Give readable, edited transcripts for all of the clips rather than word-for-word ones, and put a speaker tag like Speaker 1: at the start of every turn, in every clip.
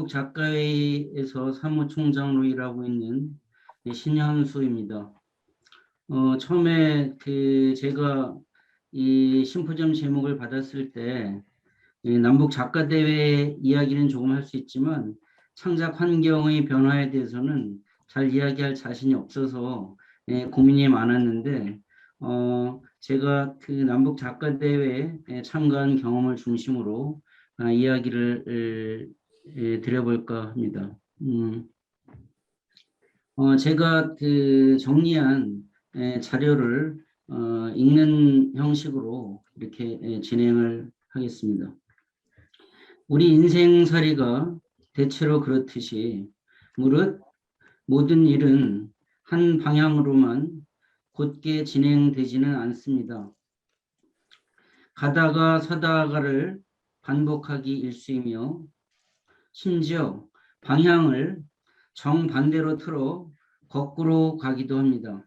Speaker 1: 남북작가회에서 사무총장으로 일하고 있는 신현수입니다. 처음에 제가 이 심포지엄 제목을 받았을 때 남북작가대회 이야기는 조금 할 수 있지만 창작 환경의 변화에 대해서는 잘 이야기할 자신이 없어서 고민이 많았는데 제가 그 남북작가대회에 참가한 경험을 중심으로 이야기를 드려볼까 합니다. 제가 정리한 자료를 읽는 형식으로 이렇게 진행을 하겠습니다. 우리 인생살이가 대체로 그렇듯이 무릇 모든 일은 한 방향으로만 곧게 진행되지는 않습니다. 가다가 서다가를 반복하기 일쑤이며 심지어 방향을 정반대로 틀어 거꾸로 가기도 합니다.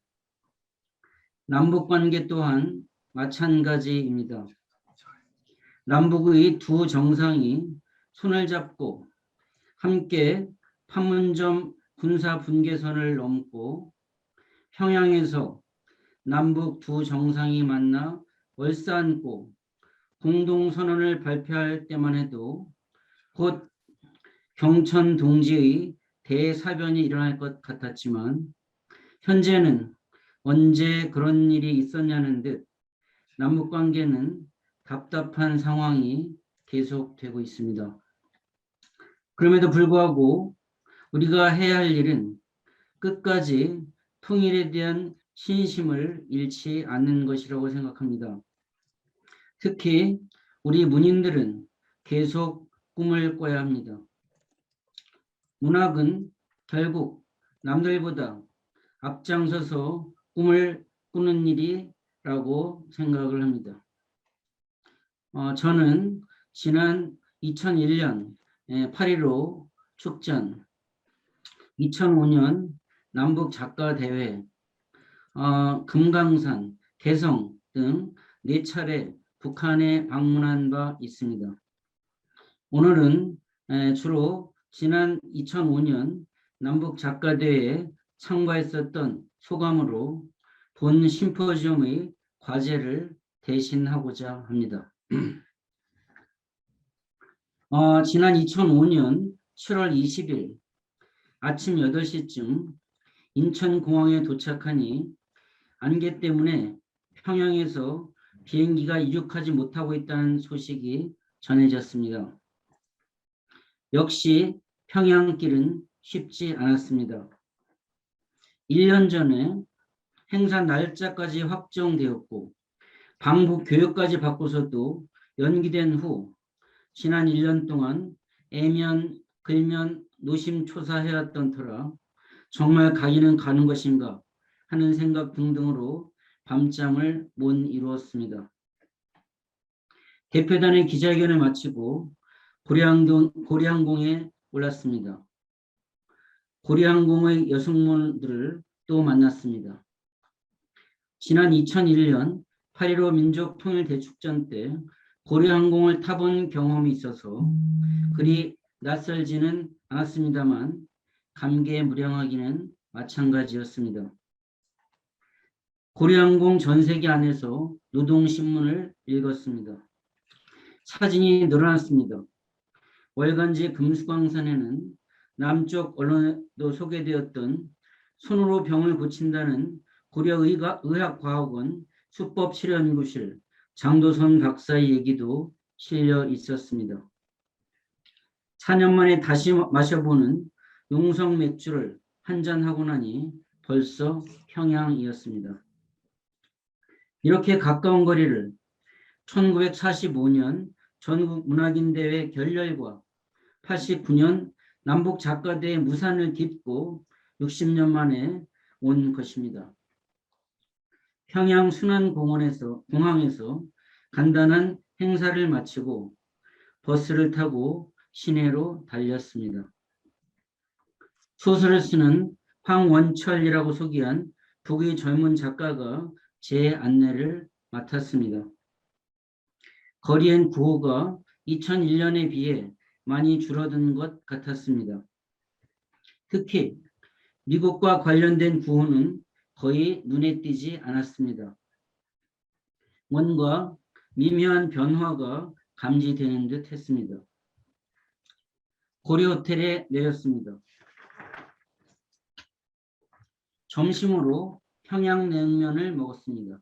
Speaker 1: 남북관계 또한 마찬가지입니다. 남북의 두 정상이 손을 잡고 함께 판문점 군사분계선을 넘고 평양에서 남북 두 정상이 만나 얼싸안고 공동선언을 발표할 때만 해도 곧 경천 동지의 대사변이 일어날 것 같았지만 현재는 언제 그런 일이 있었냐는 듯 남북관계는 답답한 상황이 계속되고 있습니다. 그럼에도 불구하고 우리가 해야 할 일은 끝까지 통일에 대한 신심을 잃지 않는 것이라고 생각합니다. 특히 우리 문인들은 계속 꿈을 꿔야 합니다. 문학은 결국 남들보다 앞장서서 꿈을 꾸는 일이라고 생각을 합니다. 저는 지난 2001년 8.15 축전, 2005년 남북작가대회, 금강산, 개성 등 4차례 북한에 방문한 바 있습니다. 오늘은 주로 지난 2005년 남북작가대회에 참가했었던 소감으로 본 심포지엄의 과제를 대신하고자 합니다. 지난 2005년 7월 20일 아침 8시쯤 인천공항에 도착하니 안개 때문에 평양에서 비행기가 이륙하지 못하고 있다는 소식이 전해졌습니다. 역시 평양길은 쉽지 않았습니다. 1년 전에 행사 날짜까지 확정되었고 방북 교육까지 받고서도 연기된 후 지난 1년 동안 애면, 글면, 노심초사해왔던 터라 정말 가기는 가는 것인가 하는 생각 등등으로 밤잠을 못 이루었습니다. 대표단의 기자회견을 마치고 고려항공에 올랐습니다. 고려항공의 여승무원들을 또 만났습니다. 지난 2001년 8.15 민족통일대축전 때 고려항공을 타본 경험이 있어서 그리 낯설지는 않았습니다만 감개무량하기는 마찬가지였습니다. 고려항공 전세기 안에서 노동신문을 읽었습니다. 사진이 늘어났습니다. 월간지 금수광산에는 남쪽 언론에도 소개되었던 손으로 병을 고친다는 고려의학과학원 수법실험연구실 장도선 박사의 얘기도 실려 있었습니다. 4년 만에 다시 마셔보는 용성 맥주를 한잔하고 나니 벌써 평양이었습니다. 이렇게 가까운 거리를 1945년 전국문학인대회 결렬과 89년 남북작가대회 무산을 딛고 60년 만에 온 것입니다. 평양 순안공항에서 간단한 행사를 마치고 버스를 타고 시내로 달렸습니다. 소설을 쓰는 황원철이라고 소개한 북의 젊은 작가가 제 안내를 맡았습니다. 거리엔 구호가 2001년에 비해 많이 줄어든 것 같았습니다. 특히 미국과 관련된 구호는 거의 눈에 띄지 않았습니다. 뭔가 미묘한 변화가 감지되는 듯 했습니다. 고려호텔에 내렸습니다. 점심으로 평양냉면을 먹었습니다.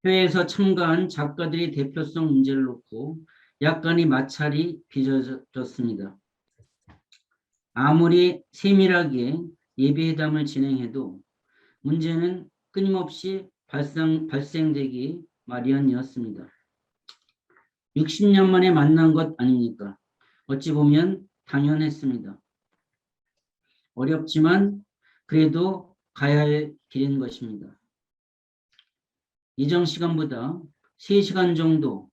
Speaker 1: 회의에서 참가한 작가들이 대표성 문제를 놓고 약간의 마찰이 빚어졌습니다. 아무리 세밀하게 예비회담을 진행해도 문제는 끊임없이 발생되기 마련이었습니다. 60년 만에 만난 것 아닙니까? 어찌 보면 당연했습니다. 어렵지만 그래도 가야 할 길인 것입니다. 예정 시간보다 3시간 정도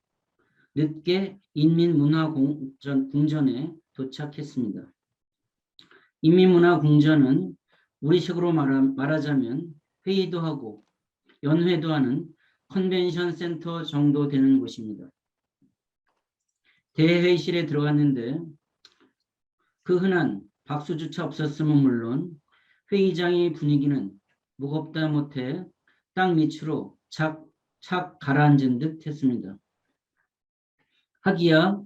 Speaker 1: 늦게 인민문화궁전에 도착했습니다. 인민문화궁전은 우리식으로 말하자면 회의도 하고 연회도 하는 컨벤션 센터 정도 되는 곳입니다. 대회의실에 들어갔는데 그 흔한 박수조차 없었으면 물론 회의장의 분위기는 무겁다 못해 땅 밑으로 착 가라앉은 듯 했습니다. 하기야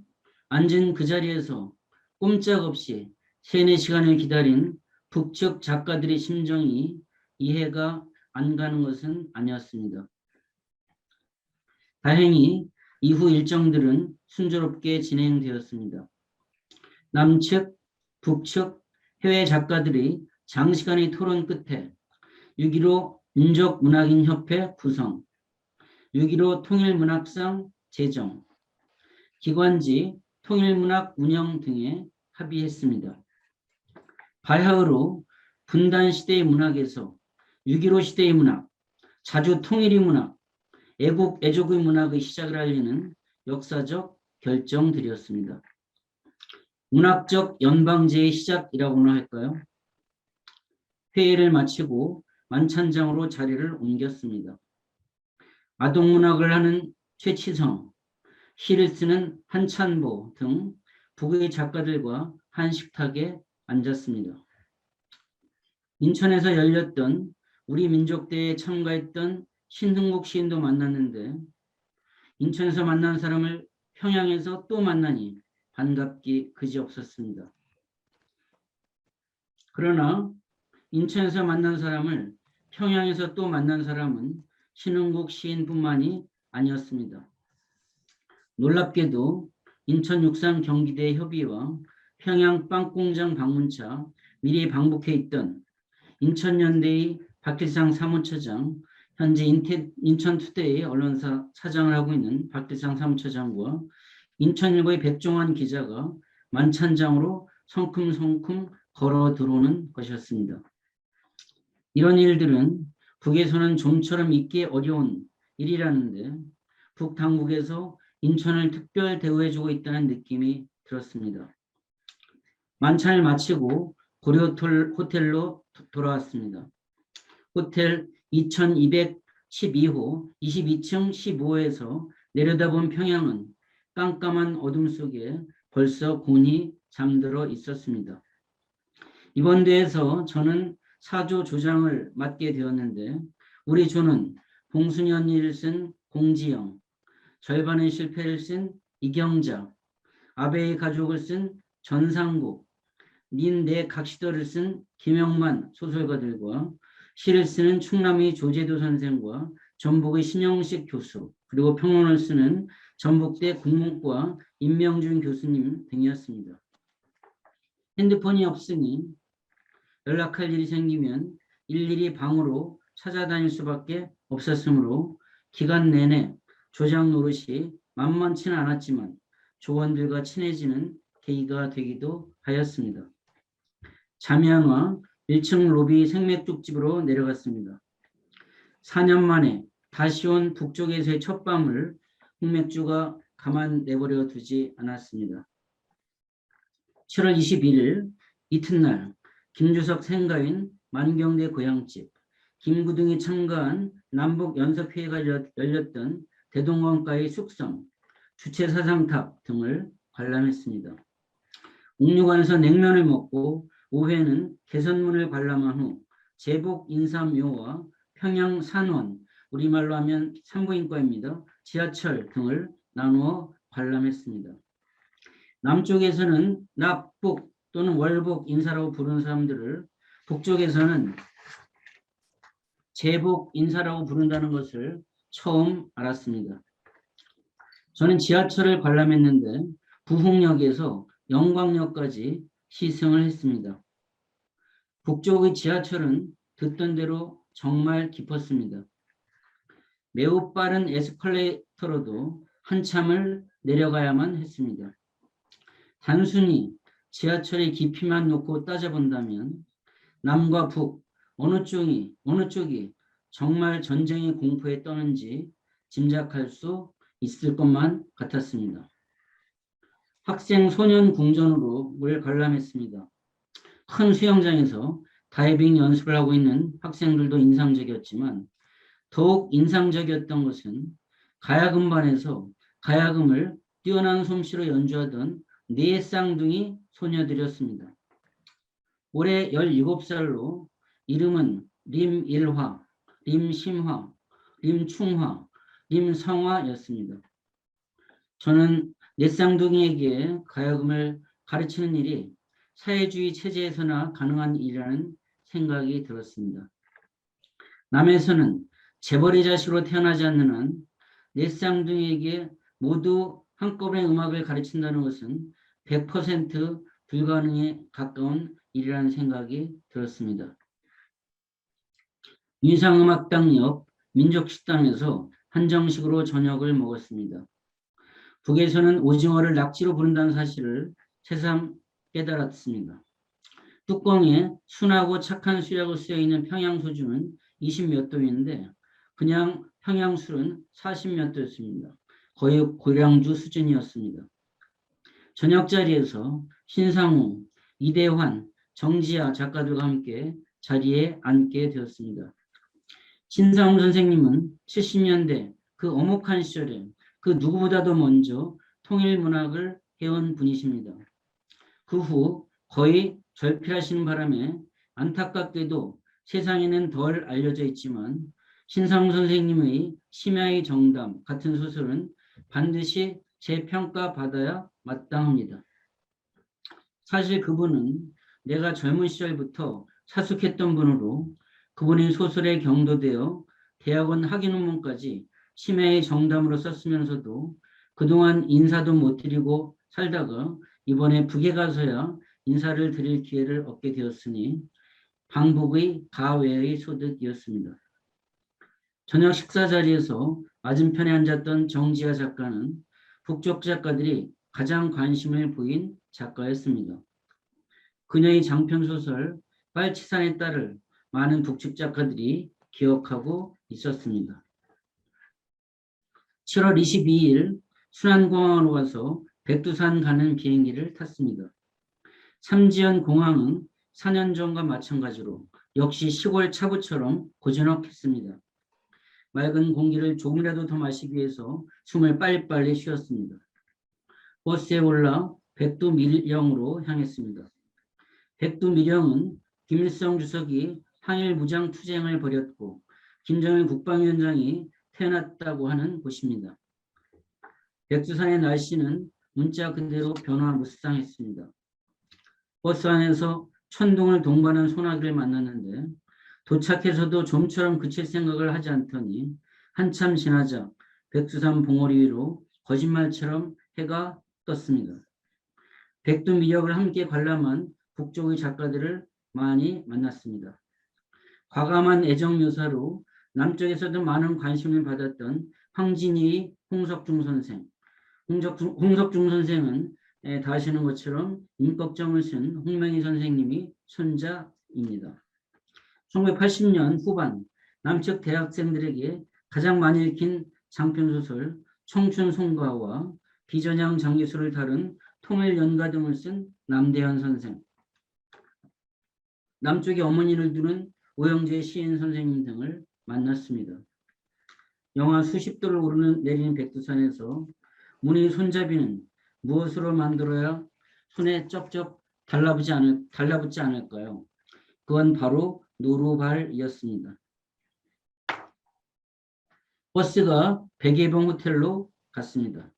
Speaker 1: 앉은 그 자리에서 꼼짝없이 3-4시간을 기다린 북측 작가들의 심정이 이해가 안 가는 것은 아니었습니다. 다행히 이후 일정들은 순조롭게 진행되었습니다. 남측, 북측 해외 작가들이 장시간의 토론 끝에 6.15 민족문학인협회 구성, 6.15 통일문학상 제정, 기관지 통일문학 운영 등에 합의했습니다. 바야흐로 분단시대의 문학에서 6.15 시대의 문학, 자주 통일의 문학, 애국, 애족의 문학의 시작을 알리는 역사적 결정들이었습니다. 문학적 연방제의 시작이라고나 할까요? 회의를 마치고 만찬장으로 자리를 옮겼습니다. 아동문학을 하는 최치성, 시를 쓰는 한찬보 등 북의 작가들과 한 식탁에 앉았습니다. 인천에서 열렸던 우리 민족대회에 참가했던 신흥국 시인도 만났는데 인천에서 만난 사람을 평양에서 또 만나니 반갑기 그지없었습니다. 그러나 인천에서 만난 사람을 평양에서 또 만난 사람은 신흥국 시인뿐만이 아니었습니다. 놀랍게도 인천 육상 경기대 협의와 평양 빵공장 방문차 미리 방북해 있던 인천연대의 박길상 사무처장, 현재 인천투데이 언론사 사장을 하고 있는 박길상 사무처장과 인천일보의 백종원 기자가 만찬장으로 성큼성큼 걸어 들어오는 것이었습니다. 이런 일들은 북에서는 좀처럼 있기 어려운 일이라는데 북당국에서 인천을 특별 대우해주고 있다는 느낌이 들었습니다. 만찬을 마치고 고려호텔로 돌아왔습니다. 호텔 2212호 22층 15호에서 내려다본 평양은 깜깜한 어둠 속에 벌써 곤히 잠들어 있었습니다. 이번 대회에서 저는 사조 조장을 맡게 되었는데 우리 조는 봉순현이를 쓴 공지영, 절반의 실패를 쓴 이경자, 아베의 가족을 쓴 전상국, 닌내 각시더를 쓴 김영만 소설가들과 시를 쓰는 충남의 조재도 선생과 전북의 신영식 교수, 그리고 평론을 쓰는 전북대 국문과 임명준 교수님 등이었습니다. 핸드폰이 없으니 연락할 일이 생기면 일일이 방으로 찾아다닐 수밖에 없었으므로 기간 내내 조장 노릇이 만만치는 않았지만 조원들과 친해지는 계기가 되기도 하였습니다. 잠양화 1층 로비 생맥죽집으로 내려갔습니다. 4년 만에 다시 온 북쪽에서의 첫 밤을 흑맥주가 가만 내버려 두지 않았습니다. 7월 21일 이튿날 김주석 생가인 만경대 고향집, 김구등이 참가한 남북연석회의가 열렸던 대동강가의 숙성, 주체사상탑 등을 관람했습니다. 옥류관에서 냉면을 먹고 오후에는 개선문을 관람한 후 제복 인삼묘와 평양 산원, 우리말로 하면 산부인과입니다. 지하철 등을 나누어 관람했습니다. 남쪽에서는 납북 또는 월복 인사라고 부르는 사람들을, 북쪽에서는 제복 인사라고 부른다는 것을 처음 알았습니다. 저는 지하철을 관람했는데 부흥역에서 영광역까지 시승을 했습니다. 북쪽의 지하철은 듣던 대로 정말 깊었습니다. 매우 빠른 에스컬레이터로도 한참을 내려가야만 했습니다. 단순히 지하철의 깊이만 놓고 따져본다면 남과 북 어느 쪽이 정말 전쟁의 공포에 떠는지 짐작할 수 있을 것만 같았습니다. 학생 소년 궁전으로 물 관람했습니다. 큰 수영장에서 다이빙 연습을 하고 있는 학생들도 인상적이었지만 더욱 인상적이었던 것은 가야금반에서 가야금을 뛰어난 솜씨로 연주하던 네 쌍둥이 소녀들이었습니다. 올해 17살로 이름은 림일화, 림심화, 림충화, 림성화였습니다. 저는 네 쌍둥이에게 가야금을 가르치는 일이 사회주의 체제에서나 가능한 일이라는 생각이 들었습니다. 남에서는 재벌의 자식으로 태어나지 않는 한 네 쌍둥이에게 모두 한꺼번에 음악을 가르친다는 것은 100% 불가능에 가까운 일이라는 생각이 들었습니다. 민상음악당 옆 민족식당에서 한정식으로 저녁을 먹었습니다. 북에서는 오징어를 낙지로 부른다는 사실을 새삼 깨달았습니다. 뚜껑에 순하고 착한 수약을 쓰여있는 평양소주는 20몇 도인데 그냥 평양술은 40몇 도였습니다. 거의 고량주 수준이었습니다. 저녁 자리에서 신상우, 이대환, 정지아 작가들과 함께 자리에 앉게 되었습니다. 신상우 선생님은 70년대 그 엄혹한 시절에 그 누구보다도 먼저 통일문학을 해온 분이십니다. 그 후 거의 절필하시는 바람에 안타깝게도 세상에는 덜 알려져 있지만 신상우 선생님의 심야의 정담 같은 소설은 반드시 재평가받아야 마땅합니다. 사실 그분은 내가 젊은 시절부터 사숙했던 분으로 그분의 소설에 경도되어 대학원 학위 논문까지 심야의 정담으로 썼으면서도 그동안 인사도 못 드리고 살다가 이번에 북에 가서야 인사를 드릴 기회를 얻게 되었으니 방북의 가외의 소득이었습니다. 저녁 식사 자리에서 맞은편에 앉았던 정지아 작가는 북쪽 작가들이 가장 관심을 보인 작가였습니다. 그녀의 장편소설 빨치산의 딸을 많은 북측 작가들이 기억하고 있었습니다. 7월 22일 순안공항으로 가서 백두산 가는 비행기를 탔습니다. 삼지연 공항은 4년 전과 마찬가지로 역시 시골 차부처럼 고즈넉했습니다. 맑은 공기를 조금이라도 더 마시기 위해서 숨을 빨리빨리 쉬었습니다. 버스에 올라 백두밀령으로 향했습니다. 백두밀령은 김일성 주석이 항일 무장투쟁을 벌였고 김정일 국방위원장이 태어났다고 하는 곳입니다. 백두산의 날씨는 문자 그대로 변화무쌍했습니다. 버스 안에서 천둥을 동반한 소나기를 만났는데 도착해서도 좀처럼 그칠 생각을 하지 않더니 한참 지나자 백두산 봉우리 위로 거짓말처럼 해가 떴습니다. 백두미력을 함께 관람한 북쪽의 작가들을 많이 만났습니다. 과감한 애정 묘사로 남쪽에서도 많은 관심을 받았던 황진이의 홍석중 선생. 홍석중 선생은 다 아시는 것처럼 임꺽정을 쓴 홍명희 선생님이 손자입니다. 1980년 후반 남측 대학생들에게 가장 많이 읽힌 장편소설 청춘 송가와 비전향 장기수를 다룬 통일연가 등을 쓴 남대현 선생, 남쪽의 어머니를 두는 오영재 시인 선생님 등을 만났습니다. 영하 수십 도를 오르는 내리는 백두산에서 문의 손잡이는 무엇으로 만들어야 손에 쩍쩍 달라붙지 않을까요? 그건 바로 노루발이었습니다. 버스가 백예봉 호텔로 갔습니다.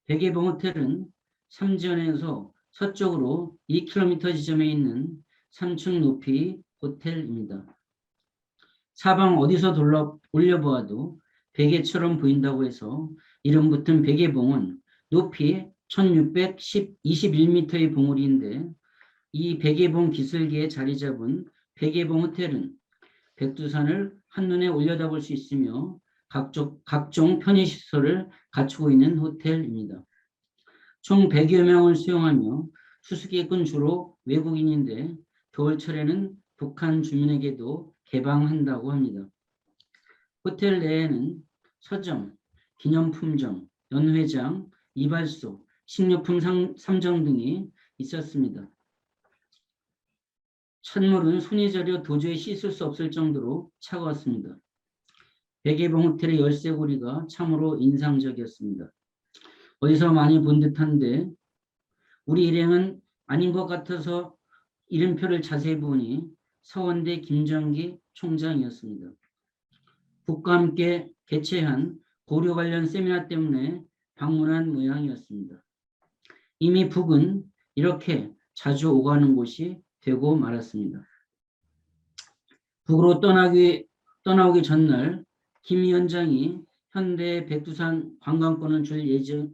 Speaker 1: 백예봉 호텔은 삼지연에서 서쪽으로 2km 지점에 있는 3층 높이 호텔입니다. 사방 어디서 올려보아도 베개처럼 보인다고 해서 이름 붙은 백예봉은 높이 1621m의 봉우리인데 이 백예봉 기슭에 자리 잡은 백예봉 호텔은 백두산을 한눈에 올려다볼 수 있으며 각종 편의시설을 갖추고 있는 호텔입니다. 총 100여 명을 수용하며 수수께끼는 주로 외국인인데 겨울철에는 북한 주민에게도 개방한다고 합니다. 호텔 내에는 서점, 기념품점, 연회장, 이발소, 식료품 상점 등이 있었습니다. 찬물은 손이 저려 도저히 씻을 수 없을 정도로 차가웠습니다. 백예봉 호텔의 열쇠고리가 참으로 인상적이었습니다. 어디서 많이 본 듯한데 우리 일행은 아닌 것 같아서 이름표를 자세히 보니 서원대 김정기 총장이었습니다. 북과 함께 개최한 고려 관련 세미나 때문에 방문한 모양이었습니다. 이미 북은 이렇게 자주 오가는 곳이 되고 말았습니다. 북으로 떠나오기 전날 김 위원장이 현대 백두산 관광권을 줄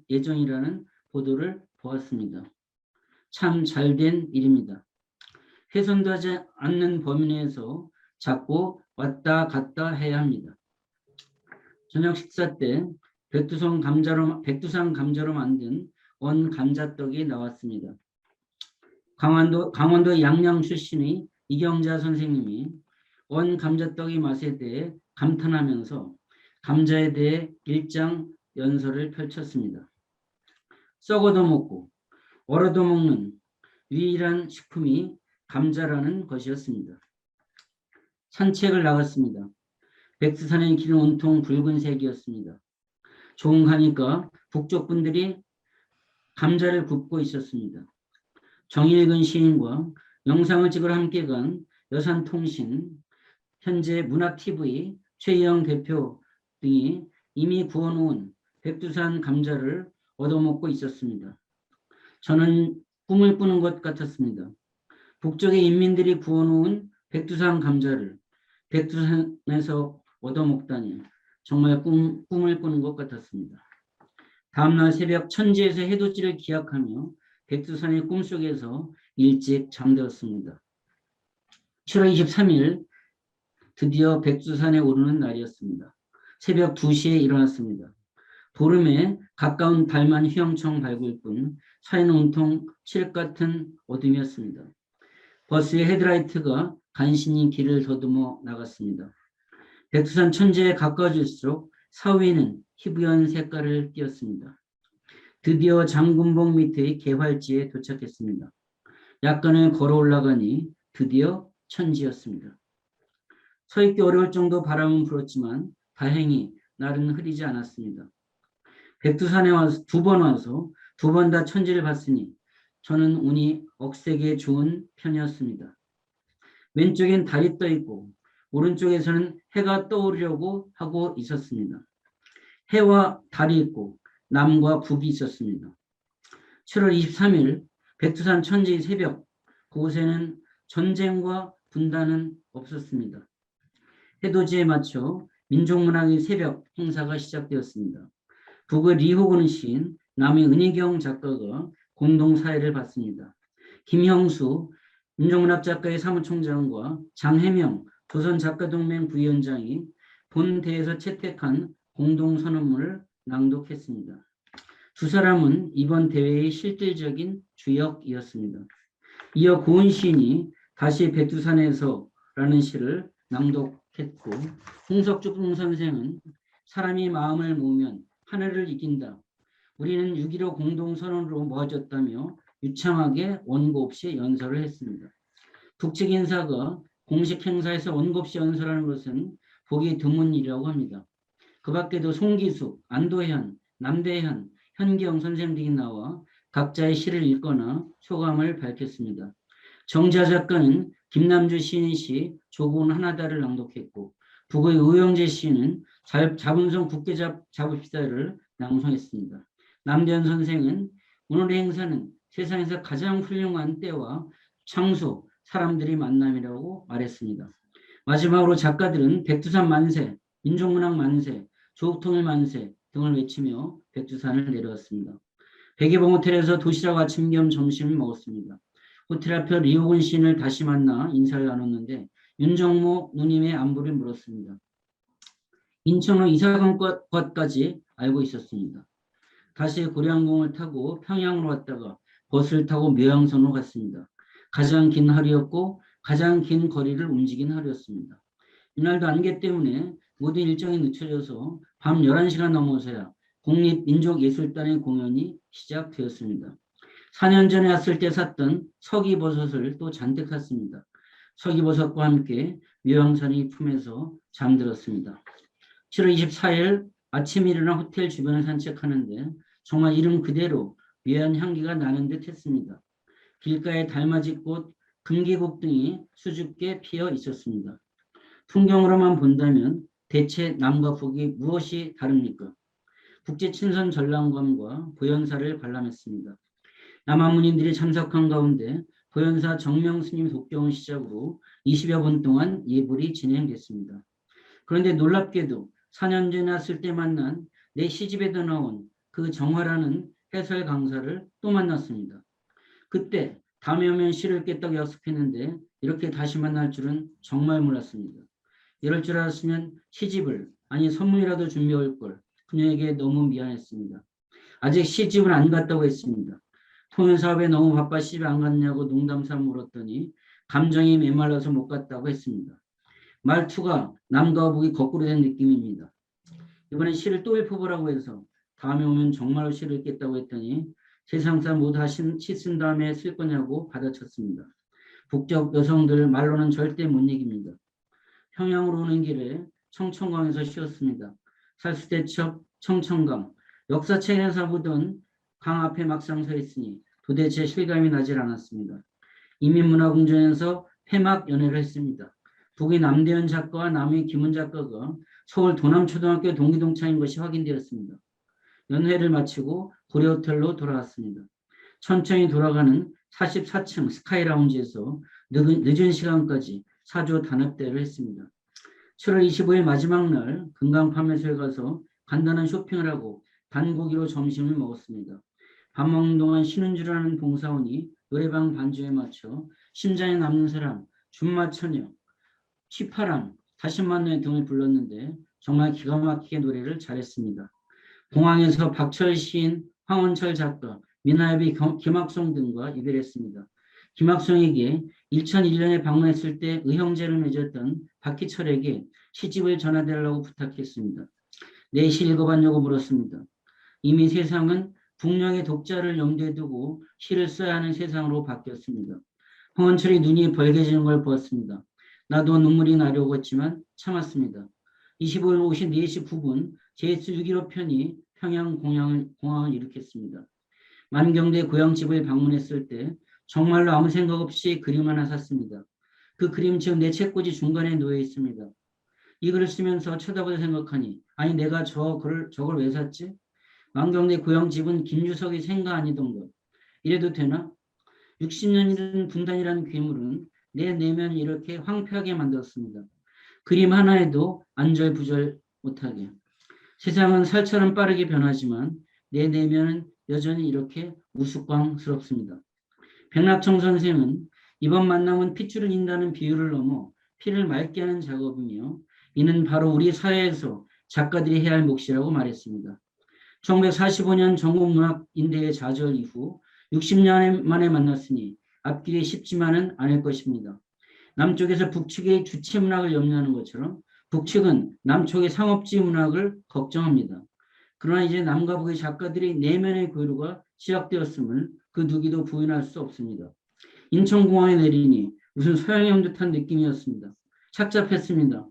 Speaker 1: 예정이라는 보도를 보았습니다. 참 잘된 일입니다. 훼손도 하지 않는 범위 내에서 자꾸 왔다 갔다 해야 합니다. 저녁 식사 때 백두산 감자로 만든 원 감자떡이 나왔습니다. 강원도 양양 출신의 이경자 선생님이 원 감자떡의 맛에 대해 감탄하면서 감자에 대해 일장 연설을 펼쳤습니다. 썩어도 먹고 얼어도 먹는 유일한 식품이 감자라는 것이었습니다. 산책을 나갔습니다. 백두산의 길은 온통 붉은색이었습니다. 조용하니까 북쪽 분들이 감자를 굽고 있었습니다. 정일근 시인과 영상을 찍으러 함께 간 여산통신, 현재 문학TV 최희영 대표 등이 이미 구워놓은 백두산 감자를 얻어먹고 있었습니다. 저는 꿈을 꾸는 것 같았습니다. 북쪽의 인민들이 구워놓은 백두산 감자를 백두산에서 얻어먹다니 정말 꿈을 꾸는 것 같았습니다. 다음날 새벽 천지에서 해돋이를 기약하며 백두산의 꿈속에서 일찍 잠들었습니다. 7월 23일 드디어 백두산에 오르는 날이었습니다. 새벽 2시에 일어났습니다. 보름에 가까운 달만 휘영청 밝을 뿐 사이는 온통 칠흑 같은 어둠이었습니다. 버스의 헤드라이트가 간신히 길을 더듬어 나갔습니다. 백두산 천지에 가까워질수록 사위는 희부연 색깔을 띠었습니다. 드디어 장군봉 밑의 개활지에 도착했습니다. 약간을 걸어 올라가니 드디어 천지였습니다. 서 있기 어려울 정도 바람은 불었지만 다행히 날은 흐리지 않았습니다. 백두산에 와서 두 번 다 천지를 봤으니 저는 운이 억세게 좋은 편이었습니다. 왼쪽엔 달이 떠 있고 오른쪽에서는 해가 떠오르려고 하고 있었습니다. 해와 달이 있고 남과 북이 있었습니다. 7월 23일 백두산 천지의 새벽, 그곳에는 전쟁과 분단은 없었습니다. 해돋이에 맞춰 민족문학의 새벽 행사가 시작되었습니다. 북의 리호근 시인, 남의 은희경 작가가 공동사회를 받습니다. 김형수 민족문학 작가의 사무총장과 장혜명 조선작가동맹 부위원장이 본대에서 채택한 공동선언문을 낭독했습니다. 두 사람은 이번 대회의 실질적인 주역이었습니다. 이어 고은 시인이 다시 백두산에서라는 시를 낭독했고 홍석중 선생은 사람이 마음을 모으면 하늘을 이긴다. 우리는 6.15 공동선언으로 모아졌다며 유창하게 원고 없이 연설을 했습니다. 북측 인사가 공식 행사에서 원고 없이 연설하는 것은 보기 드문 일이라고 합니다. 그 밖에도 송기숙, 안도현, 남대현, 현경 선생 등이 나와 각자의 시를 읽거나 소감을 밝혔습니다. 정자 작가는 김남주 시인의 시 조곤 하나다를 낭독했고 북의 의영재 시인은 자분성 굳게 잡읍시다를 낭송했습니다. 남대현 선생은 오늘의 행사는 세상에서 가장 훌륭한 때와 장소, 사람들이 만남이라고 말했습니다. 마지막으로 작가들은 백두산 만세, 민족문학 만세, 조국통일 만세 등을 외치며 백두산을 내려왔습니다. 백예봉 호텔에서 도시락 아침 겸 점심을 먹었습니다. 호텔 앞에 리호근 시인을 다시 만나 인사를 나눴는데 윤정모 누님의 안부를 물었습니다. 인천으로 이사간 것까지 알고 있었습니다. 다시 고량공을 타고 평양으로 갔다가 버스를 타고 묘양선으로 갔습니다. 가장 긴 하루였고 가장 긴 거리를 움직인 하루였습니다. 이날도 안개 때문에 모든 일정이 늦춰져서 밤 11시가 넘어서야 국립민족예술단의 공연이 시작되었습니다. 4년 전에 왔을 때 샀던 서기버섯을 또 잔뜩 샀습니다. 서기버섯과 함께 묘양산이 품에서 잠들었습니다. 7월 24일 아침 일어나 호텔 주변을 산책하는데 정말 이름 그대로 묘한 향기가 나는 듯 했습니다. 길가에 달맞이꽃, 금기국 등이 수줍게 피어 있었습니다. 풍경으로만 본다면 대체 남과 북이 무엇이 다릅니까? 국제친선 전람관과 보현사를 관람했습니다. 남한문인들이 참석한 가운데 보현사 정명스님 독경을 시작으로 20여 분 동안 예불이 진행됐습니다. 그런데 놀랍게도 4년 전에 왔을 때 만난 내 시집에도 나온 그 정화라는 해설 강사를 또 만났습니다. 그때 다음에 오면 시를 읽겠다고 약속했는데 이렇게 다시 만날 줄은 정말 몰랐습니다. 이럴 줄 알았으면 시집을 아니 선물이라도 준비해 올 걸. 그녀에게 너무 미안했습니다. 아직 시집을 안 갔다고 했습니다. 통일사업에 너무 바빠 시집 안 갔냐고 농담삼아 물었더니 감정이 메말라서 못 갔다고 했습니다. 말투가 남과 북이 거꾸로 된 느낌입니다. 이번에 시를 또 읽어보라고 해서 다음에 오면 정말로 시를 읽겠다고 했더니 세상사 모두 시 쓴 다음에 쓸 거냐고 받아쳤습니다. 북적 여성들 말로는 절대 못 이깁니다. 평양으로 오는 길에 청천강에서 쉬었습니다. 살수대첩 청천강 역사책에서 보던 강 앞에 막상 서 있으니 도대체 실감이 나질 않았습니다. 인민문화궁전에서 폐막 연회를 했습니다. 북의 남대현 작가와 남의 김은 작가가 서울 도남초등학교 동기동창인 것이 확인되었습니다. 연회를 마치고 고려호텔로 돌아왔습니다. 천천히 돌아가는 44층 스카이라운지에서 늦은 시간까지 사조 단합대회를 했습니다. 7월 25일 마지막 날 금강판매소에 가서 간단한 쇼핑을 하고 단고기로 점심을 먹었습니다. 밥 먹는 동안 쉬는 줄 아는 봉사원이 노래방 반주에 맞춰 심장에 남는 사람, 준마처녀, 휘파람, 다시 만나요 등을 불렀는데 정말 기가 막히게 노래를 잘했습니다. 공항에서 박철 시인, 황원철 작가, 미나엽이 김학송 등과 이별했습니다. 김학송에게 2001년에 방문했을 때 의형제를 맺었던 박희철에게 시집을 전해달라고 부탁했습니다. 내 시 읽어봤냐고 물었습니다. 이미 세상은 북녘의 독자를 염두에 두고 시를 써야 하는 세상으로 바뀌었습니다. 황원철이 눈이 벌개지는 걸 보았습니다. 나도 눈물이 나려고 했지만 참았습니다. 25일 오후 4시 9분 제615 편이 평양 공항을 일으켰습니다. 만경대 고향집을 방문했을 때 정말로 아무 생각 없이 그림 하나 샀습니다. 그 그림 지금 내 책꽂이 중간에 놓여 있습니다. 이 글을 쓰면서 쳐다보다 생각하니 아니 내가 저걸 왜 샀지? 만경대 고향집은 김유석이 생가 아니던 것. 이래도 되나? 60년이든 분단이라는 괴물은 내 내면을 이렇게 황폐하게 만들었습니다. 그림 하나에도 안절부절 못하게. 세상은 살처럼 빠르게 변하지만 내 내면은 여전히 이렇게 우스꽝스럽습니다. 백낙청 선생은 이번 만남은 핏줄을 인다는 비유를 넘어 피를 맑게 하는 작업이며 이는 바로 우리 사회에서 작가들이 해야 할 몫이라고 말했습니다. 1945년 전국문학인대회 좌절 이후 60년 만에 만났으니 앞길이 쉽지만은 않을 것입니다. 남쪽에서 북측의 주체 문학을 염려하는 것처럼 북측은 남쪽의 상업지 문학을 걱정합니다. 그러나 이제 남과 북의 작가들이 내면의 교류가 시작되었음을 그 누구도 부인할 수 없습니다. 인천공항에 내리니 무슨 서양에 온 듯한 느낌이었습니다. 착잡했습니다.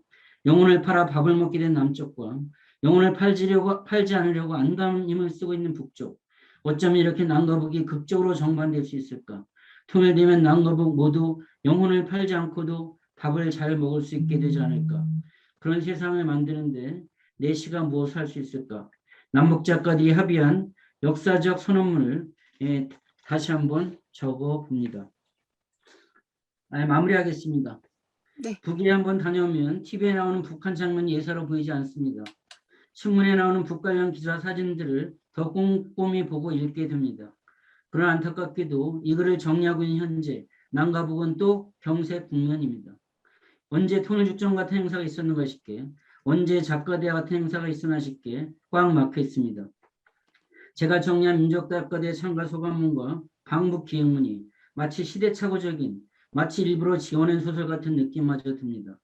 Speaker 1: 영혼을 팔아 밥을 먹게 된 남쪽과 영혼을 팔지 않으려고 안간힘을 쓰고 있는 북쪽. 어쩌면 이렇게 남과 북이 극적으로 정반될 수 있을까? 통일되면 남과 북 모두 영혼을 팔지 않고도 밥을 잘 먹을 수 있게 되지 않을까? 그런 세상을 만드는데 내 시가 무엇을 할 수 있을까? 남북 작가들이 합의한 역사적 선언문을 다시 한번 적어 봅니다. 마무리하겠습니다.
Speaker 2: 네.
Speaker 1: 북에 한번 다녀오면 TV에 나오는 북한 장면이 예사로 보이지 않습니다. 신문에 나오는 북 관련 기사 사진들을 더 꼼꼼히 보고 읽게 됩니다. 그러나 안타깝게도 이 글을 정리하고 있는 현재 남과 북은 또 경색 국면입니다. 언제 통일죽전 같은 행사가 있었는가 싶게, 언제 작가대회 같은 행사가 있었나 싶게 꽉 막혀 있습니다. 제가 정리한 민족작가대 참가 소감문과 방북 기획문이 마치 시대착오적인, 마치 일부러 지어낸 소설 같은 느낌마저 듭니다.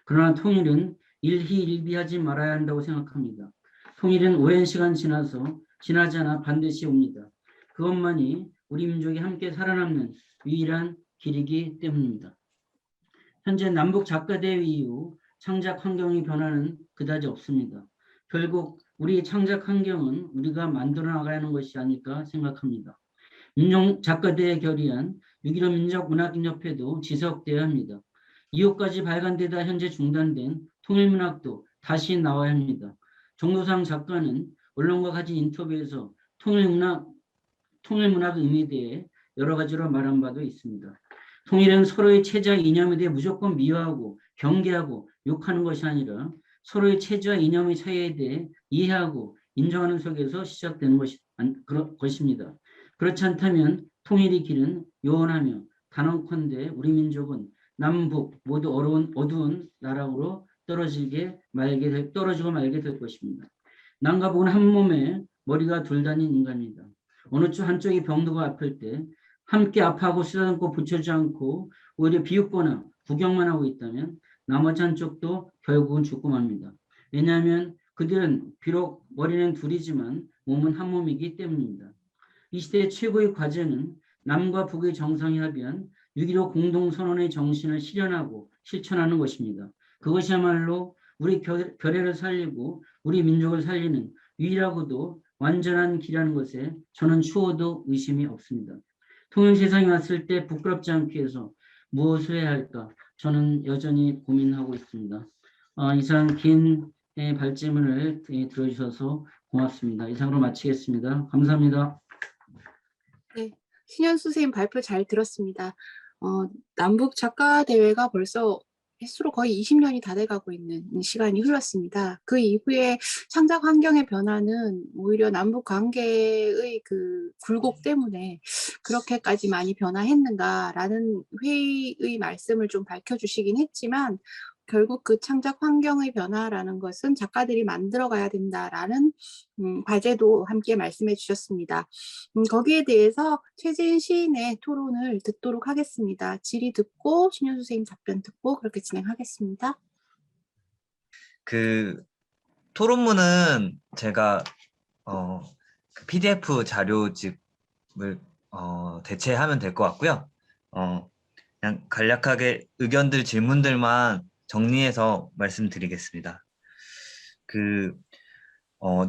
Speaker 1: 그러나 통일은 일희일비하지 말아야 한다고 생각합니다. 통일은 오랜 시간 지나지 않아 반드시 옵니다. 그것만이 우리 민족이 함께 살아남는 유일한 길이기 때문입니다. 현재 남북 작가대회 이후 창작 환경의 변화는 그다지 없습니다. 결국 우리 창작 환경은 우리가 만들어 나가야 하는 것이 아닐까 생각합니다. 민족 작가대회 결의안 6.15 민족문학인협회도 지속되어야 합니다. 2호까지 발간되다 현재 중단된 통일문학도 다시 나와야 합니다. 정도상 작가는 언론과 가진 인터뷰에서 통일문학 의미에 대해 여러 가지로 말한 바도 있습니다. 통일은 서로의 체제와 이념에 대해 무조건 미화하고 경계하고 욕하는 것이 아니라 서로의 체제와 이념의 차이에 대해 이해하고 인정하는 속에서 시작되는 것입니다. 그렇지 않다면 통일의 길은 요원하며 단언컨대 우리 민족은 남북 모두 어두운 나락으로 떨어지고 말게 될 것입니다. 남과 북은 한 몸에 머리가 둘 다닌 인간입니다. 어느 쪽 한쪽이 병들고 아플 때 함께 아파하고 쓰다듬고 붙여주지 않고 오히려 비웃거나 구경만 하고 있다면 나머지 한쪽도 결국은 죽고 맙니다. 왜냐하면 그들은 비록 머리는 둘이지만 몸은 한 몸이기 때문입니다. 이 시대의 최고의 과제는 남과 북의 정상이 합의한 6.15 공동선언의 정신을 실현하고 실천하는 것입니다. 그것이야말로 우리 결의를 살리고 우리 민족을 살리는 유일하고도 완전한 길이라는 것에 저는 추호도 의심이 없습니다. 통일 세상이 왔을 때 부끄럽지 않기 위해서 무엇을 해야 할까? 저는 여전히 고민하고 있습니다. 이상 긴 발제문을 들어주셔서 고맙습니다. 이상으로 마치겠습니다. 감사합니다.
Speaker 2: 네, 신현수 선생님 발표 잘 들었습니다. 남북 작가 대회가 벌써 횟수로 거의 20년이 다 돼가고 있는 시간이 흘렀습니다. 그 이후에 창작 환경의 변화는 오히려 남북 관계의 그 굴곡 때문에 그렇게까지 많이 변화했는가라는 회의의 말씀을 좀 밝혀주시긴 했지만 결국 그 창작 환경의 변화라는 것은 작가들이 만들어가야 된다라는 과제도 함께 말씀해 주셨습니다. 거기에 대해서 최재인 시인의 토론을 듣도록 하겠습니다. 질의 듣고 신현수 선생님 답변 듣고 그렇게 진행하겠습니다.
Speaker 3: 그 토론문은 제가 그 PDF 자료집을 대체하면 될 것 같고요. 그냥 간략하게 의견들, 질문들만 정리해서 말씀드리겠습니다.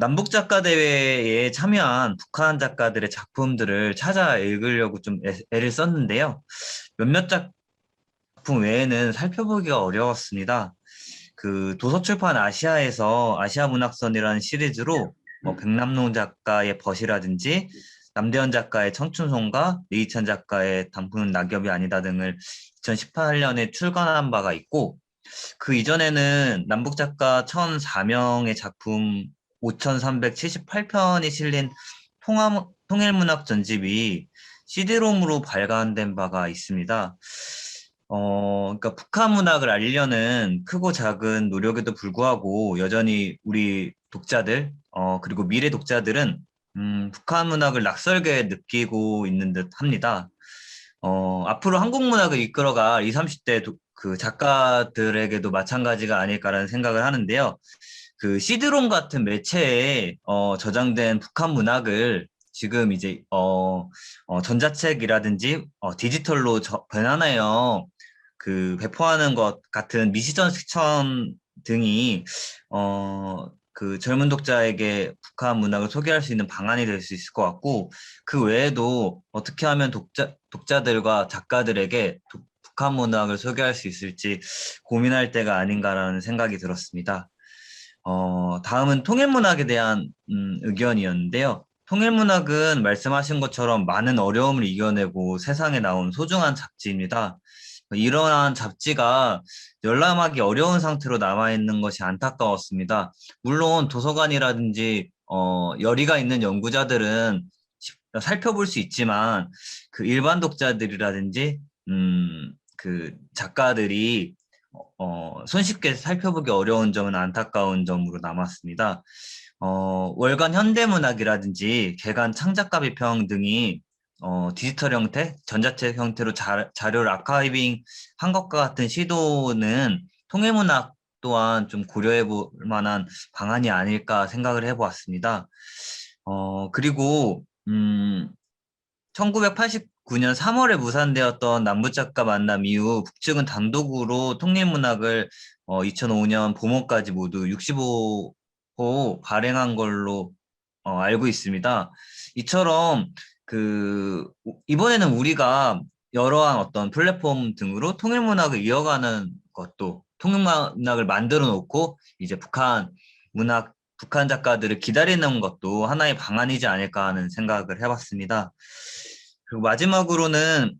Speaker 3: 남북 작가 대회에 참여한 북한 작가들의 작품들을 찾아 읽으려고 좀 애를 썼는데요. 몇몇 작품 외에는 살펴보기가 어려웠습니다. 그 도서출판 아시아에서 아시아문학선이라는 시리즈로 백남농 작가의 벗이라든지 남대현 작가의 청춘송가,李이찬 작가의 단풍은 낙엽이 아니다 등을 2018년에 출간한 바가 있고, 그 이전에는 남북 작가 1,004명의 작품 5,378편이 실린 통일문학 전집이 CD롬으로 발간된 바가 있습니다. 그러니까 북한 문학을 알리려는 크고 작은 노력에도 불구하고 여전히 우리 독자들, 그리고 미래 독자들은 북한 문학을 낯설게 느끼고 있는 듯 합니다. 앞으로 한국 문학을 이끌어갈 20, 30대 그 작가들에게도 마찬가지가 아닐까라는 생각을 하는데요. 그 CD롬 같은 매체에 저장된 북한 문학을 지금 이제 전자책이라든지 디지털로 변환하여 그 배포하는 것 같은 미시전 섹션 등이 그 젊은 독자에게 북한 문학을 소개할 수 있는 방안이 될 수 있을 것 같고, 그 외에도 어떻게 하면 독자들과 작가들에게 북한 문학을 소개할 수 있을지 고민할 때가 아닌가라는 생각이 들었습니다. 다음은 통일문학에 대한 의견이었는데요. 통일문학은 말씀하신 것처럼 많은 어려움을 이겨내고 세상에 나온 소중한 잡지입니다. 이러한 잡지가 열람하기 어려운 상태로 남아있는 것이 안타까웠습니다. 물론 도서관이라든지 열의가 있는 연구자들은 살펴볼 수 있지만 그 일반 독자들이라든지 그 작가들이 손쉽게 살펴보기 어려운 점은 안타까운 점으로 남았습니다. 월간 현대문학이라든지 개간 창작가 비평 등이 디지털 형태, 전자책 형태로 자료를 아카이빙 한 것과 같은 시도는 통일문학 또한 좀 고려해 볼 만한 방안이 아닐까 생각을 해보았습니다. 그리고 1989년 3월에 무산되었던 남북작가 만남 이후 북측은 단독으로 통일문학을 2005년 봄호까지 모두 65호 발행한 걸로 알고 있습니다. 이처럼 이번에는 우리가 여러한 어떤 플랫폼 등으로 통일문학을 이어가는 것도 통일문학을 만들어 놓고 이제 북한 작가들을 기다리는 것도 하나의 방안이지 않을까 하는 생각을 해봤습니다. 그리고 마지막으로는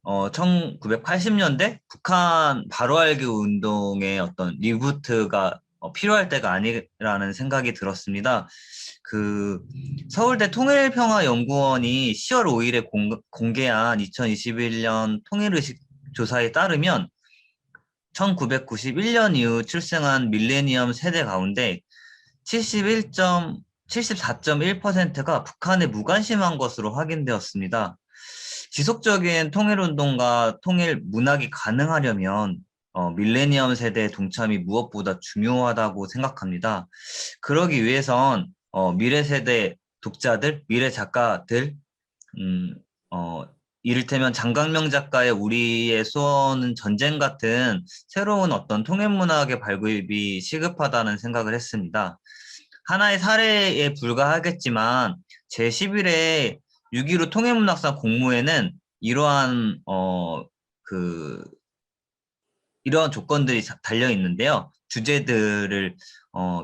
Speaker 3: 1980년대 북한 바로 알기 운동의 어떤 리부트가 필요할 때가 아니라는 생각이 들었습니다. 서울대 통일평화연구원이 10월 5일에 공개한 2021년 통일의식 조사에 따르면 1991년 이후 출생한 밀레니엄 세대 가운데 74.1%가 북한에 무관심한 것으로 확인되었습니다. 지속적인 통일운동과 통일 문학이 가능하려면 밀레니엄 세대의 동참이 무엇보다 중요하다고 생각합니다. 그러기 위해선 미래 세대 독자들, 미래 작가들, 이를테면 장강명 작가의 우리의 소원은 전쟁 같은 새로운 어떤 통일문학의 발굴이 시급하다는 생각을 했습니다. 하나의 사례에 불과하겠지만 제11회 6.15 통일문학상 공모에는 이러한 이러한 조건들이 달려 있는데요. 주제들을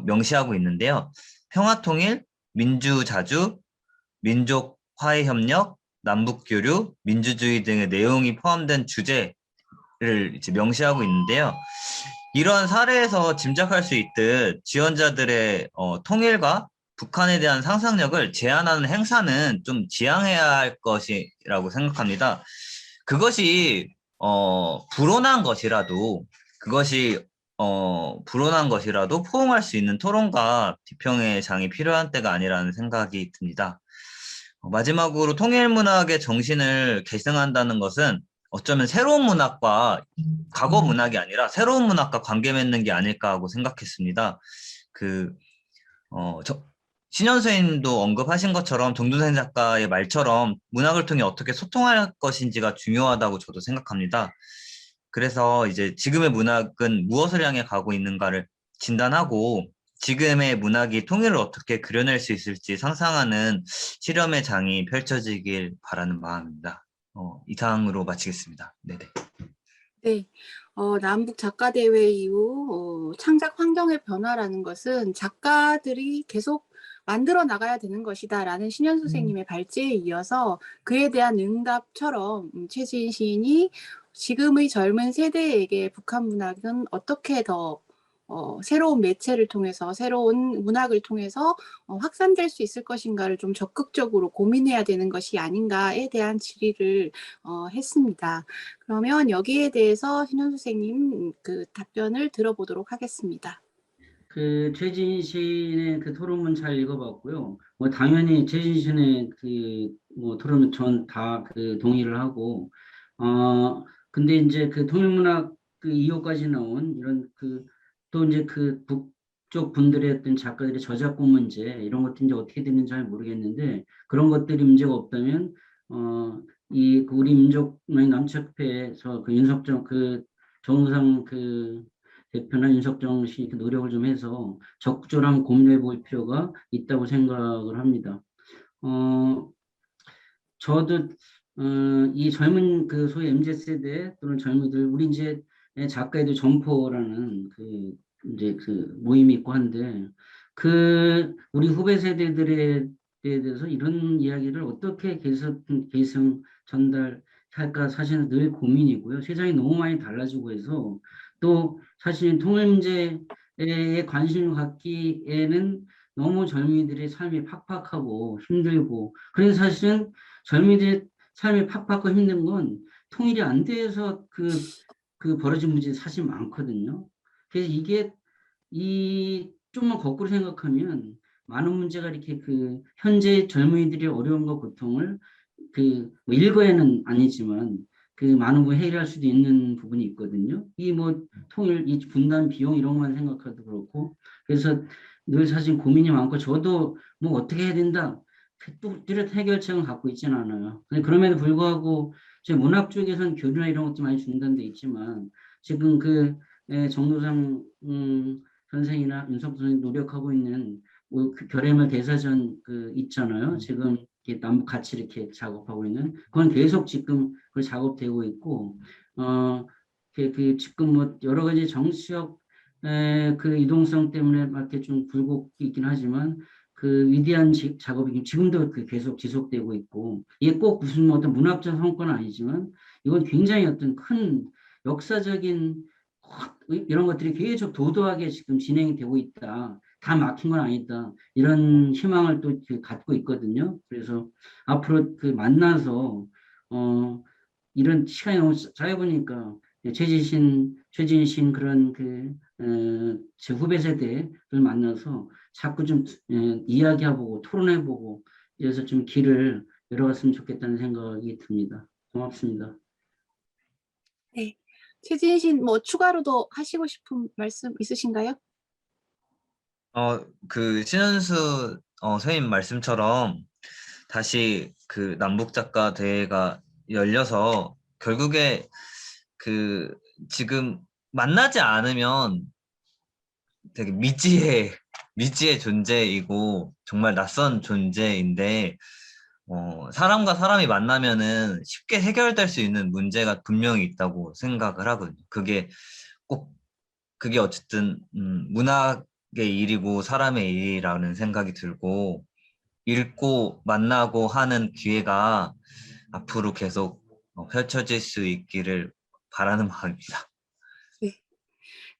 Speaker 3: 명시하고 있는데요. 평화통일, 민주자주, 민족 화해협력, 남북교류, 민주주의 등의 내용이 포함된 주제를 이제 명시하고 있는데요. 이러한 사례에서 짐작할 수 있듯 지원자들의 통일과 북한에 대한 상상력을 제한하는 행사는 좀 지양해야 할 것이라고 생각합니다. 그것이 불온한 것이라도 포용할 수 있는 토론과 비평의 장이 필요한 때가 아니라는 생각이 듭니다. 마지막으로 통일문학의 정신을 계승한다는 것은 어쩌면 새로운 문학과 과거 문학이 아니라 새로운 문학과 관계 맺는 게 아닐까 하고 생각했습니다. 신현 선생님도 언급하신 것처럼 정준생 작가의 말처럼 문학을 통해 어떻게 소통할 것인지가 중요하다고 저도 생각합니다. 그래서 이제 지금의 문학은 무엇을 향해 가고 있는가를 진단하고 지금의 문학이 통일을 어떻게 그려낼 수 있을지 상상하는 실험의 장이 펼쳐지길 바라는 마음입니다. 이상으로 마치겠습니다. 네네.
Speaker 2: 네, 남북 작가대회 이후 창작 환경의 변화라는 것은 작가들이 계속 만들어 나가야 되는 것이다라는 신현 선생님의 발제에 이어서 그에 대한 응답처럼 최지인 시인이 지금의 젊은 세대에게 북한 문학은 어떻게 더 새로운 매체를 통해서 새로운 문학을 통해서 확산될 수 있을 것인가를 좀 적극적으로 고민해야 되는 것이 아닌가에 대한 질의를 했습니다. 그러면 여기에 대해서 신현 선생님 그 답변을 들어보도록 하겠습니다.
Speaker 1: 최진 시인의 토론문 잘 읽어봤고요. 당연히 최진 시인의 토론문 전 다 동의를 하고, 근데 이제 통일문학 2호까지 나온 이런 또 이제 북쪽 분들의 어떤 작가들의 저작권 문제 이런 것들이 이제 어떻게 되는지 잘 모르겠는데 그런 것들이 문제가 없다면 우리 민족문학 남측회에서 윤석정 정우상 대표나 윤석정 씨 노력을 좀 해서 적절한 고민해 볼 필요가 있다고 생각을 합니다. 저도 이 젊은 그 소위 MZ 세대 또는 젊은이들 우리 이제 작가에도 점포라는 그 이제 그 모임이 있고 한데 그 우리 후배 세대들에 대해서 이런 이야기를 어떻게 계승 전달할까 사실은 늘 고민이고요. 세상이 너무 많이 달라지고 해서 또 사실 통일 문제에 관심을 갖기에는 너무 젊은이들의 삶이 팍팍하고 힘들고 그래서 사실은 젊은이들의 삶이 팍팍하고 힘든 건 통일이 안 돼서 그 벌어진 문제가 사실 많거든요. 그래서 이게 좀만 거꾸로 생각하면 많은 문제가 이렇게 그 현재 젊은이들의 어려움과 고통을 뭐 일거에는 아니지만 그 많은 부분 해결할 수도 있는 부분이 있거든요. 이 뭐 통일, 이 분담 비용 이런 것만 생각해도 그렇고 그래서 늘 사실 고민이 많고 저도 뭐 어떻게 해야 된다. 뚜렷 해결책은 갖고 있지는 않아요. 근데 그럼에도 불구하고 제 문학 쪽에서는 교류나 이런 것도 많이 중단돼 있지만 지금 정노상 선생이나 윤석 선생이 노력하고 있는 그 결의말 대사전 있잖아요. 지금 이렇게 남북 같이 이렇게 작업하고 있는 그건 계속 지금 그 작업되고 있고 지금 뭐 여러 가지 정치적 그 이동성 때문에 이렇게 좀 굴곡이 있긴 하지만 그 위대한 작업이 지금도 계속 지속되고 있고 이게 꼭 무슨 뭐 어떤 문학적 성과는 아니지만 이건 굉장히 어떤 큰 역사적인 이런 것들이 계속 도도하게 지금 진행이 되고 있다. 다 막힌 건 아니다. 이런 희망을 또 갖고 있거든요. 그래서 앞으로 만나서 이런 시간이 너무 짧으니까 최진신 그런 제 후배 세대를 만나서 자꾸 좀 이야기해보고 토론해보고 이래서 좀 길을 열어갔으면 좋겠다는 생각이 듭니다. 고맙습니다.
Speaker 2: 네. 최진신 뭐 추가로도 하시고 싶은 말씀 있으신가요?
Speaker 3: 신현수 선생님 말씀처럼 다시 그 남북 작가 대회가 열려서 결국에 지금 만나지 않으면 되게 미지의 존재이고 정말 낯선 존재인데 사람과 사람이 만나면은 쉽게 해결될 수 있는 문제가 분명히 있다고 생각을 하거든요. 그게 어쨌든 문학의 일이고 사람의 일이라는 생각이 들고 읽고 만나고 하는 기회가 앞으로 계속 펼쳐질 수 있기를 바라는 마음입니다.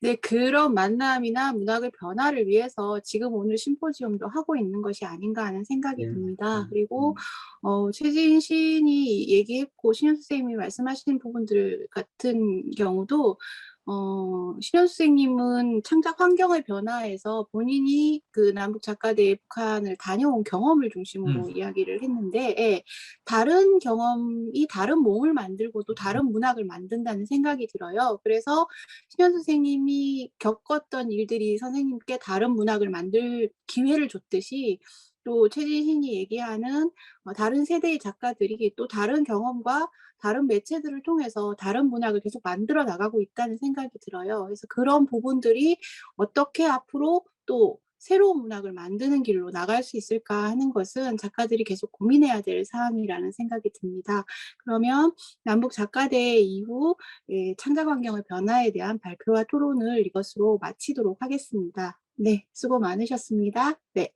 Speaker 2: 네, 그런 만남이나 문학의 변화를 위해서 지금 오늘 심포지엄도 하고 있는 것이 아닌가 하는 생각이 듭니다. 그리고 최진신이 얘기했고 신현수 선생님이 말씀하신 부분들 같은 경우도 신현수 선생님은 창작 환경의 변화에서 본인이 그 남북 작가대회 북한을 다녀온 경험을 중심으로 이야기를 했는데 다른 경험이 다른 몸을 만들고 또 다른 문학을 만든다는 생각이 들어요. 그래서 신현수 선생님이 겪었던 일들이 선생님께 다른 문학을 만들 기회를 줬듯이 또 최진신이 얘기하는 다른 세대의 작가들이 또 다른 경험과 다른 매체들을 통해서 다른 문학을 계속 만들어 나가고 있다는 생각이 들어요. 그래서 그런 부분들이 어떻게 앞으로 또 새로운 문학을 만드는 길로 나갈 수 있을까 하는 것은 작가들이 계속 고민해야 될 사항이라는 생각이 듭니다. 그러면 남북 작가대회 이후 창작 환경의 변화에 대한 발표와 토론을 이것으로 마치도록 하겠습니다. 네, 수고 많으셨습니다. 네.